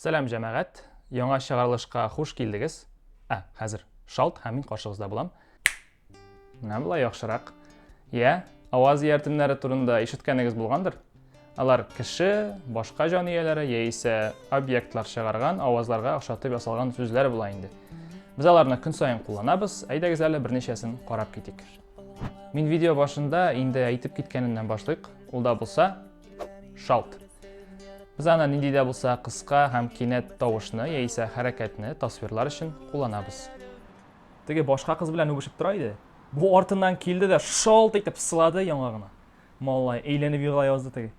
Сәлем жәмәғәт, яңа шығарылышқа хуш келдіңіз. Хәзір шалт һәм мин қаршығызда болам. Менә былай яхшырак. Аваз ияртемнәре турында ишеткәнегез булгандыр. Алар кеше, башка җан ияләре яисә объектлар чыгарган авазларга охшатып ясалган сүзләр була инде. Без аларны көн сайын кулланабыз. Әйдәгез әле берничәсен карап китик. Мин видео башында инде әйтеп киткәненнән башлыйк. Ул да булса шалт. Biz аны нинди дә булса кыска һәм кинәт тавышны яисә хәрәкәтне тасвирлар өчен кулланабыз. Теге башка кыз белән үбешеп тора иде. Бу артыннан килде дә шалт итеп сылады яңагына. Малай әйләнеп егыла язды теге.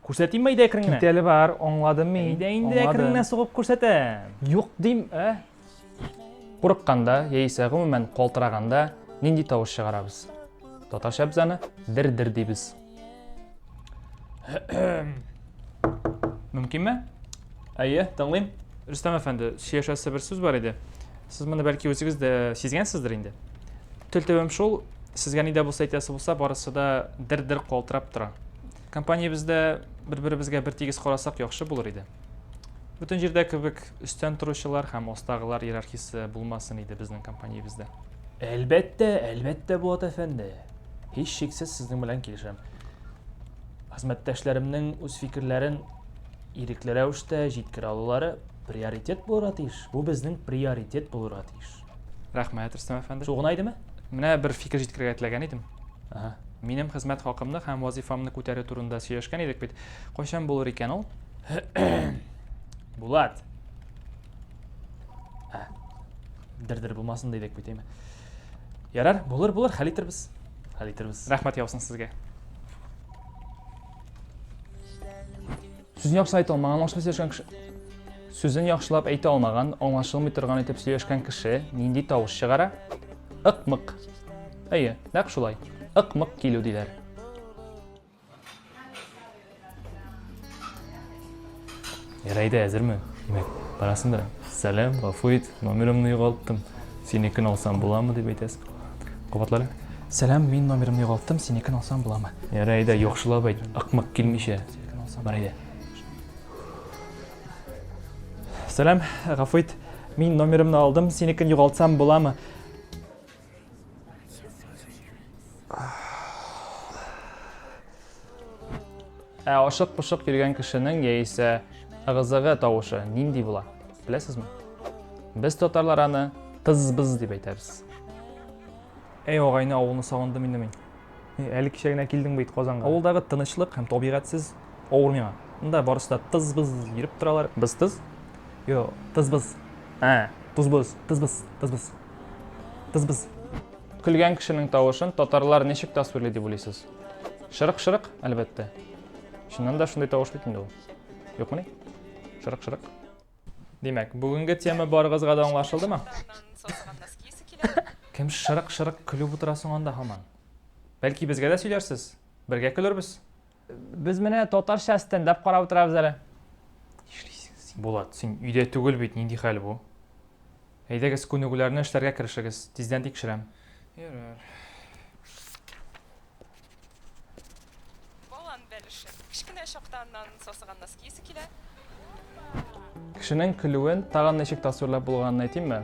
Күрсәтимме иде әкренне? Китәле бар, аңладым мин. Инде әкренне сугып күрсәтәм. Юк дим, Курыкканда яисә гомумән калтыраганда нинди тавыш чыгарабыз? Татарча без аны дир-дир дибез. Мөмкинме? Әйе, тыңлыйм. Рөстәм әфәнде, шешәсе бер сүз бар иде. Сез моны бәлки үзегез дә сизгәнсездер инде. Төлтәбем шул, сезгә нидә булса әйтәсе булса, барысы да дир-дир калтырап тора. Компаниябездә бер-беребезгә бер тигез карасак яхшы булыр иде. Бүтән җирдә кебек өстән торучылар һәм астагылар иерархиясе булмасын иде безнең компаниябездә. Әлбәттә Булат әфәнде. Һич шиксез сезнең белән килешәм. Хезмәттәшләремнең үз фикерләрен ирекле рәвештә җиткерә алулары приоритет булырга тиеш. Бу безнең приоритет булырга тиеш. Рәхмәт, Рөстәм әфәнде. Шул гына идеме? Менә бер фикер җиткерергә теләгән идем. Минем хезмәт хакымны һәм вазифамны күтәрү турында сөйләшкән идек бит. Кайчан булыр икән ул? Булат. Дир-дир булмасын дидек бит, әйме. Ярар, булыр, хәл итербез. Рәхмәт яусын сезгә. Сүзен яхшы әйтә алмаган, сөйләшкән кеше. Сүзен яхшылап әйтә алмаган, аңлашылмый торган итеп сөйләшкән кеше нинди тавыш чыгара? Ыкмык. Әйе, нәкъ шулай. Ыкмык килү диләр. Ярайды, әзерме? Димәк, барасыңдыр. Сәлам, гафу ит, номерымны югалттым. Синекен алсам буламы дип әйтәсең. Кабатлары. Сәлам, мин номерымны югалттым, синекен алсам буламы? Ярайды, яхшылап әйт. Ыкмык килмичә. Бар иде. Сәлам, гафу ит, мин номерымны алдым, синекен югалтсам буламы? Ашык-пошык йөргән кешенең яисә ыгызыгы тавышы нинди була? Беләсезме? Без татарлар аны тыз-быз дип әйтәбез. Агайны, авылны сагындым инде мин. Әле кичә генә килдең бит Казанга. Авылдагы тынычлык һәм табигатьсез авыр миңа. Монда барысы да тыз-быз йөреп торалар. Без тыз? Йо, тыз-быз. Тыз-быз. Көлгән кешенең тавышын татарлар ничек тасвирлый дип уйлыйсыз? Шырык-шырык, әлбәттә. Шуннан да шундай тавыш бит инде ул. Юкмы? Шырык-шырык. Димәк, бүгенге тема барыгызга да аңлашылдымы? Кем шырык-шырык көлүп утырасың анда һаман? Бәлки безгә дә сөйләрсез? Бергә көлербез. Без менә татарча стендап карап утырабыз әле. Булат, син өйдә түгел бит, нинди хәл бу? Әйдәгез күнегүләрне эшләргә керешегез. Тиздән тикшерәм. Ярар. Кичкенә чактаннан сасыган нас кисе килә. Кешенең көлүен тагын ничек тасвирлап булганын әйтимме?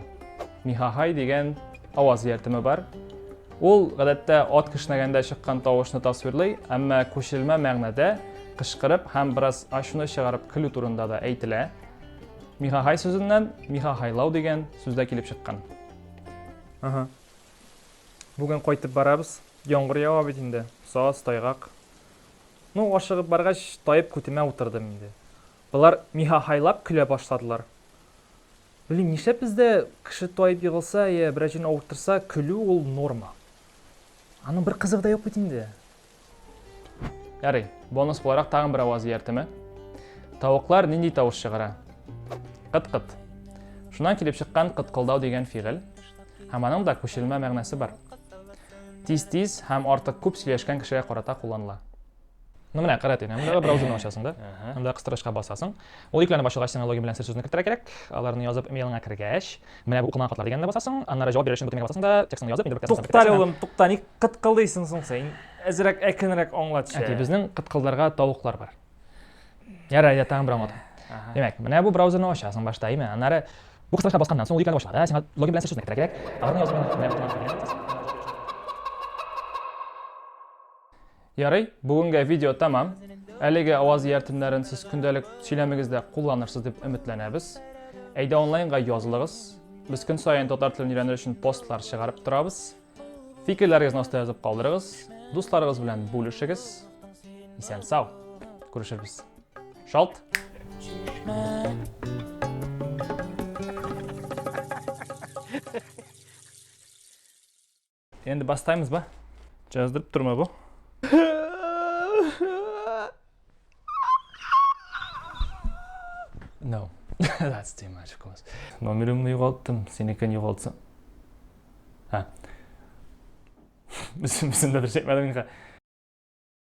Михахай дигән аваз ияртеме бар. Ул гадәттә ат кешнәгәндә чыккан тавышны тасвирлый, әмма күчелмә мәгънәдә кычкырып һәм бераз ачуны чыгарып көлү турында да әйтелә. Михахай сүзеннән михахайлау дигән сүздә килеп чыккан. Бүген кайтып барабыз. Яңгыр ява бит инде. Саз, тайгак. Ашыгып баргач, таеп күтемә утырдым инде. Булар михахайлап көлә башладылар. Белим, нишләп бездә кеше таеп егылса, я берәҗен авыртырса, көлү ул норма. Аның бер кызыгы да юк бит инде. Ярый, бонус буларак тагын бер аваз ияртеме. Тавыклар нинди тавыш чыгара? Кыт-кыт. Шуннан килеп чыккан кыткылдау дигән фигыль. Һәм аның да күчелмә мәгънәсе бар. Тиз-тиз һәм артык күп сөйләшкән кешегә карата кулланыла. Менә карат инде. Монда браузерны ачасың да. Монда кыстырышка басасың. Ул икләрне башлагач сиңа логин белән сер сүзне кертергә кирәк. Аларны язып имейлыңа кергәч, менә бу укылган хатлар дигәнне басасың. Аннары җавап бирүче бөтенләй басасың да, текстны язып, инде бер текстны. Туктар улым, тукта, ник кыткылдыйсың соң син? Әзрәк әкенрәк аңлатчы. Безнең кыткылдарга тавыклар бар. Ярый, тагын бер аңлат. Demek, mana bu brauzerni ochasың boshlaymi. Anari bu qisqa bosgandan so'ng uyga boshladi. Sen login bilan seçmek kerak. Agarni yozib Yarый, bugungi video tamam. Әлеге аваз яртымнарын siz көндәлек сөйләмегездә кулланырсыз дип өметләнәбез. Әйдә онлайнга язылыгыз. Biz kun сайын татар телен өйрәнер өчен постлар чыгарып торабыз. Фикерләрегезне аста язып калдырыгыз. Дусларыгыз белән бүлешегез. Исән сау. Күрешербез. Шалт. Енді бастаймыз ба? Жаздырып тұрма bu. No, that's too much, of course. Номерімді жоғалттым, сенекін жоғалтсам. Біздің дәдір шекмәдің